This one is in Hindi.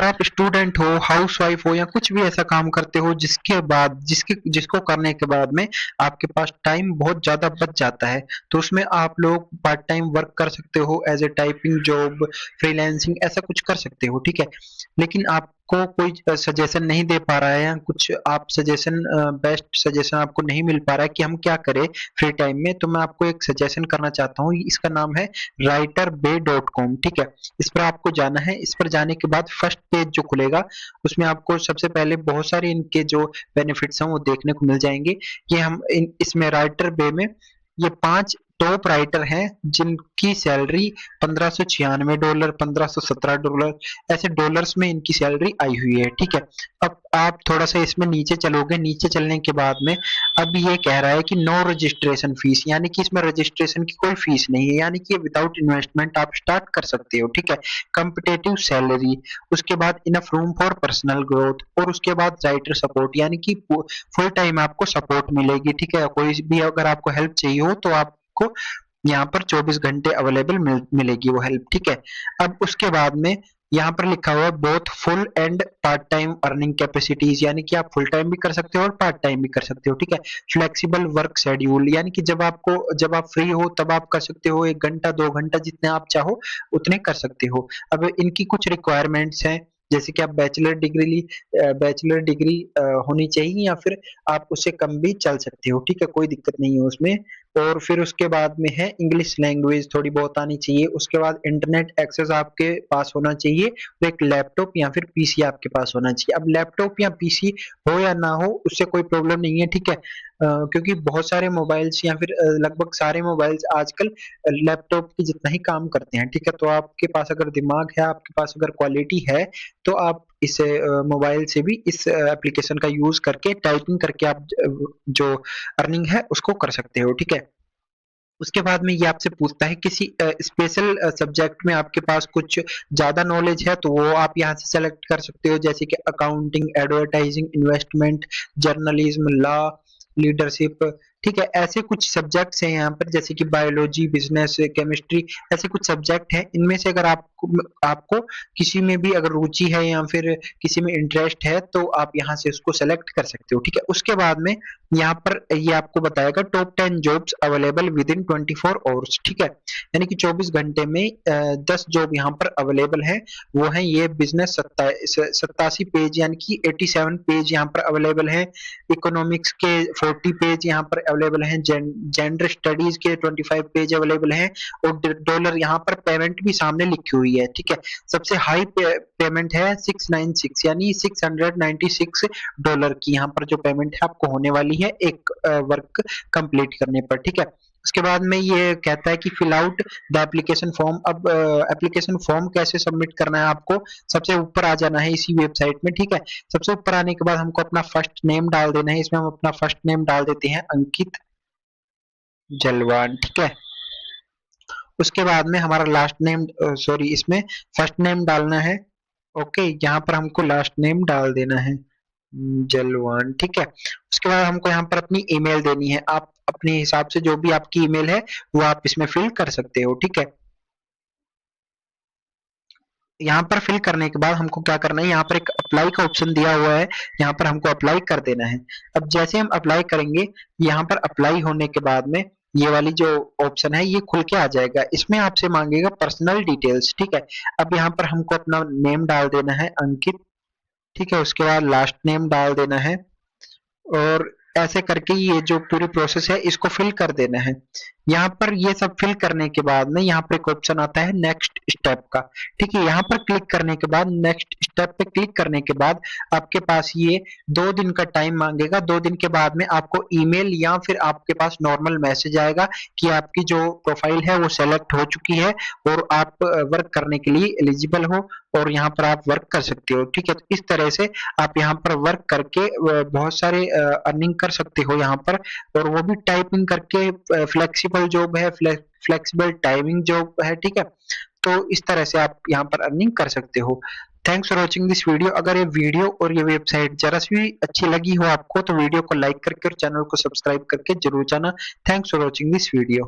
अगर आप स्टूडेंट हो, हाउसवाइफ हो या कुछ भी ऐसा काम करते हो जिसको करने के बाद में आपके पास टाइम बहुत ज्यादा बच जाता है, तो उसमें आप लोग पार्ट टाइम वर्क कर सकते हो, as a typing job, freelancing, ऐसा कुछ कर सकते हो, ठीक है। लेकिन आपको कोई सजेशन नहीं दे पा रहा है या कुछ आप सजेशन, बेस्ट सजेशन आपको नहीं मिल पा रहा है कि हम क्या करें फ्री टाइम में, तो मैं आपको एक सजेशन करना चाहता हूँ। इसका नाम है writerbay.com, ठीक है। इस पर आपको जाना है। इस पर जाने के बाद फर्स्ट पेज जो खुलेगा उसमें आपको सबसे पहले बहुत सारे इनके जो बेनिफिट्स हैं वो देखने को मिल जाएंगे। ये हम इसमें राइटर बे में ये 5 टॉप राइटर हैं जिनकी सैलरी $1596, $1517, ऐसे डॉलर्स में इनकी सैलरी आई हुई है, ठीक है। अब आप थोड़ा सा इसमें नीचे चलोगे, नीचे चलने के बाद में अब ये कह रहा है कि नो रजिस्ट्रेशन फीस, यानी कि इसमें रजिस्ट्रेशन की कोई फीस नहीं है, यानी कि विदाउट इन्वेस्टमेंट आप स्टार्ट कर सकते हो, ठीक है। कम्पिटेटिव सैलरी, उसके बाद enough room for personal growth, और उसके बाद राइटर सपोर्ट, यानी कि फुल टाइम आपको सपोर्ट मिलेगी, ठीक है। कोई भी अगर आपको हेल्प चाहिए हो तो आपको यहाँ पर 24 घंटे अवेलेबल मिलेगी वो हेल्प, ठीक है। अब उसके बाद में यहाँ पर लिखा हुआ है both full and part time earning capacities, यानी कि आप फुल टाइम भी कर सकते हो और पार्ट टाइम भी कर सकते हो, ठीक है। फ्लेक्सिबल वर्क शेड्यूल, यानी कि जब आप फ्री हो तब आप कर सकते हो, 1 घंटा 2 घंटा जितने आप चाहो उतने कर सकते हो। अब इनकी कुछ रिक्वायरमेंट्स हैं, जैसे कि आप बैचलर डिग्री होनी चाहिए या फिर आप उससे कम भी चल सकते हो, ठीक है, कोई दिक्कत नहीं है उसमें। और फिर उसके बाद में है इंग्लिश लैंग्वेज थोड़ी बहुत आनी चाहिए। उसके बाद इंटरनेट एक्सेस आपके पास होना चाहिए, और एक लैपटॉप या फिर पीसी आपके पास होना चाहिए। अब लैपटॉप या पीसी हो या ना हो उससे कोई प्रॉब्लम नहीं है, ठीक है। क्योंकि बहुत सारे मोबाइल्स या फिर लगभग सारे मोबाइल्स आजकल लैपटॉप की जितना ही काम करते हैं, ठीक है। तो आपके पास अगर दिमाग है, आपके पास अगर क्वालिटी है, तो आप इस मोबाइल से भी इस एप्लीकेशन का यूज करके टाइपिंग करके आप जो अर्निंग है उसको कर सकते हो, ठीक है। उसके बाद में ये आपसे पूछता है किसी स्पेशल सब्जेक्ट में आपके पास कुछ ज्यादा नॉलेज है, तो वो आप यहाँ से सेलेक्ट कर सकते हो, जैसे कि accounting, advertising, investment, journalism, law, leadership, ठीक है। ऐसे कुछ सब्जेक्ट्स हैं यहाँ पर, जैसे कि बायोलॉजी, बिजनेस, केमिस्ट्री, ऐसे कुछ सब्जेक्ट हैं। इनमें से अगर आपको किसी में भी अगर रुचि है या फिर किसी में इंटरेस्ट है तो आप यहाँ से उसको सेलेक्ट कर सकते हो, ठीक है। उसके बाद में यहाँ पर ये आपको बताएगा top 10 jobs available with in 24 hours, ठीक है। यानी कि 24 घंटे में 10 जॉब यहाँ पर अवेलेबल है। वो है ये बिजनेस 87 पेज यानी कि 87 पेज यहाँ पर अवेलेबल है। इकोनॉमिक्स के 40 पेज यहाँ पर अवेलेबल हैं। जेंडर स्टडीज के 25 पेज अवेलेबल हैं। और डॉलर यहाँ पर पेमेंट भी सामने लिखी हुई है, ठीक है। सबसे हाई पेमेंट है 696 यानी $696 की यहाँ पर जो पेमेंट है आपको होने वाली है एक वर्क कंप्लीट करने पर, ठीक है। उसके बाद में ये कहता है कि fill out the application form. अब एप्लीकेशन फॉर्म कैसे सबमिट करना है, आपको सबसे ऊपर आ जाना है इसी वेबसाइट में, ठीक है। सबसे ऊपर आने के बाद हमको अपना फर्स्ट नेम डाल देना है। इसमें हम अपना फर्स्ट नेम डाल देते हैं अंकित जलवान, ठीक है। उसके बाद में हमारा लास्ट नेम, सॉरी, इसमें फर्स्ट नेम डालना है, ओके। यहाँ पर हमको लास्ट नेम डाल देना है जलवान, ठीक है। उसके बाद हमको यहाँ पर अपनी ईमेल देनी है। आप अपने हिसाब से जो भी आपकी ईमेल है वो आप इसमें फिल कर सकते हो, ठीक है। यहाँ पर फिल करने के बाद हमको क्या करना है, यहाँ पर एक अप्लाई का ऑप्शन दिया हुआ है, यहाँ पर हमको अप्लाई कर देना है। अब जैसे हम अप्लाई करेंगे, यहाँ पर अप्लाई होने के बाद में ये वाली जो ऑप्शन है ये खुल के आ जाएगा। इसमें आपसे मांगेगा पर्सनल डिटेल्स, ठीक है। अब यहाँ पर हमको अपना नेम डाल देना है अंकित, ठीक है। उसके बाद लास्ट नेम डाल देना है, और ऐसे करके ये जो पूरी प्रोसेस है इसको फिल कर देना है। यहाँ पर ये सब फिल करने के बाद में यहाँ पर एक ऑप्शन आता है नेक्स्ट स्टेप का, ठीक है। यहाँ पर क्लिक करने के बाद, नेक्स्ट स्टेप पे क्लिक करने के बाद आपके पास ये 2 दिन का टाइम मांगेगा। 2 दिन के बाद में आपको ईमेल या फिर आपके पास नॉर्मल मैसेज आएगा कि आपकी जो प्रोफाइल है वो सेलेक्ट हो चुकी है और आप वर्क करने के लिए एलिजिबल हो और यहाँ पर आप वर्क कर सकते हो, ठीक है। तो इस तरह से आप यहाँ पर वर्क करके बहुत सारे अर्निंग कर सकते हो यहाँ पर, और वो भी टाइपिंग करके। फ्लेक्सिबल जॉब है, फ्लेक्सिबल टाइमिंग जॉब है, ठीक है। तो इस तरह से आप यहाँ पर अर्निंग कर सकते हो। Thanks for watching this video. अगर ये वीडियो और ये वेबसाइट जरा सी भी अच्छी लगी हो आपको तो वीडियो को लाइक करके और चैनल को सब्सक्राइब करके जरूर जाना। Thanks for watching this video.